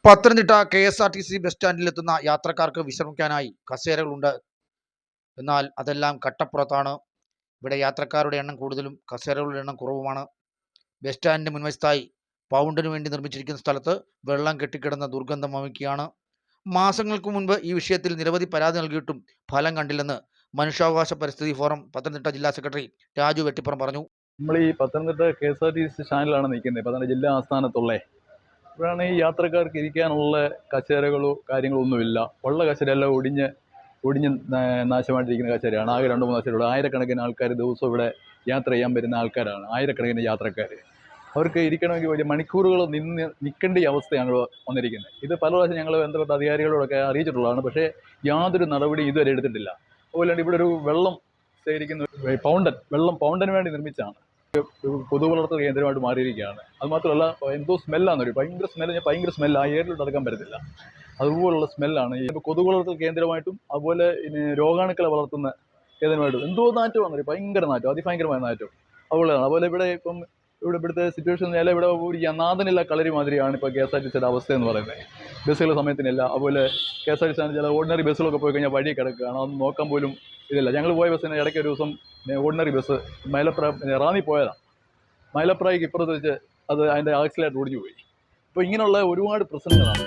Pathanamthitta KSRTC bus സ്റ്റാൻഡിലെത്തുന്ന യാത്രക്കാർക്ക് വിശ്രമിക്കാനായി കസേരകളുണ്ട്. എന്നാൽ അതെല്ലാം കട്ടപ്പുറത്താണ്. ഇവിടെ യാത്രക്കാരുടെ എണ്ണം കൂടുതലും കസേരകളുടെ എണ്ണം കുറവുമാണ്. ബസ് സ്റ്റാൻഡിന് മുൻവശത്തായി പൗണ്ടിന് വേണ്ടി നിർമ്മിച്ചിരിക്കുന്ന സ്ഥലത്ത് വെള്ളം കെട്ടിക്കിടന്ന ദുർഗന്ധം വമിക്കുകയാണ്. മാസങ്ങൾക്ക് മുൻപ് ഈ വിഷയത്തിൽ നിരവധി പരാതി നൽകിയിട്ടും ഫലം കണ്ടില്ലെന്ന് മനുഷ്യാവകാശ പരിസ്ഥിതി ഫോറം പത്തനംതിട്ട ജില്ലാ സെക്രട്ടറി രാജു വെട്ടിപ്പുറം പറഞ്ഞു. നമ്മൾ ഈ പത്തനംതിട്ട KSRTC സ്റ്റാൻഡിലാണ് നിൽക്കുന്നത്. പത്തനംതിട്ട ജില്ലാ ആസ്ഥാനത്തുള്ള ഇവിടെയാണ് ഈ യാത്രക്കാർക്ക് ഇരിക്കാനുള്ള കസേരകളോ കാര്യങ്ങളോ ഒന്നുമില്ല. ഉള്ള കസേരയെല്ലാം ഒടിഞ്ഞ് നാശമായിട്ടിരിക്കുന്ന കസേരയാണ്. ആകെ 2-3 കസേരയുള്ളൂ. ആയിരക്കണക്കിന് ആൾക്കാർ ദിവസവും ഇവിടെ യാത്ര ചെയ്യാൻ വരുന്ന ആൾക്കാരാണ്. ആയിരക്കണക്കിന് യാത്രക്കാർ. അവർക്ക് ഇരിക്കണമെങ്കിൽ വലിയ മണിക്കൂറുകൾ നിൽക്കേണ്ട അവസ്ഥയാണ് വന്നിരിക്കുന്നത്. ഇത് പല പ്രാവശ്യം ഞങ്ങൾ ബന്ധപ്പെട്ട അധികാരികളോടൊക്കെ അറിയിച്ചിട്ടുള്ളതാണ്. പക്ഷേ യാതൊരു നടപടിയും ഇതുവരെ എടുത്തിട്ടില്ല. അതുപോലെ ഇവിടെ ഒരു വെള്ളം ശേഖരിക്കുന്ന പൗണ്ടന് വേണ്ടി നിർമ്മിച്ചാണ്. കൊതു വളർത്തൽ കേന്ദ്രമായിട്ട് മാറിയിരിക്കുകയാണ്. അതുമാത്രമല്ല, എന്തോ സ്മെല്ലാണ്. ഭയങ്കര സ്മെല്ല്. ആ ഏരിയയിലോട്ട് അടക്കാൻ പറ്റത്തില്ല. അതുപോലുള്ള സ്മെല്ലാണ്. ഈ കൊതു വളർത്തൽ കേന്ദ്രമായിട്ടും അതുപോലെ രോഗാണുക്കളെ വളർത്തുന്ന കേന്ദ്രമായിട്ടും എന്തോ നാറ്റമാണ്. ഭയങ്കര നാറ്റം, അതിഭയങ്കരമായ നാറ്റം. അതുപോലെ ഇവിടുത്തെ സിറ്റുവേഷൻ എന്ന് പറഞ്ഞാൽ ഇവിടെ ഒരു നാഥനില്ല കളരി മാതിരിയാണ് ഇപ്പോൾ KSRTCയുടെ അവസ്ഥ എന്ന് പറയുന്നത്. ബസ്സുകൾ സമയത്തിനില്ല. അതുപോലെ KSRTC ചില ഓർഡിനറി ബസ്സുകളൊക്കെ പോയി കഴിഞ്ഞാൽ വഴി കിടക്കുകയാണ്. അതൊന്നും നോക്കാൻ പോലും ഇതില്ല. ഞങ്ങൾ പോയ ബസ്സിന് ഇടയ്ക്ക് ഒരു ദിവസം ഓർഡിനറി ബസ് റാന്നി പോയതാണ്. മൈലപ്രായ്ക്ക് ഇപ്പുറത്ത് വെച്ച് അതിൻ്റെ ആക്സിലേറ്റർ ഒടിഞ്ഞു പോയി. അപ്പോൾ ഇങ്ങനെയുള്ള ഒരുപാട് പ്രശ്നങ്ങളാണ്.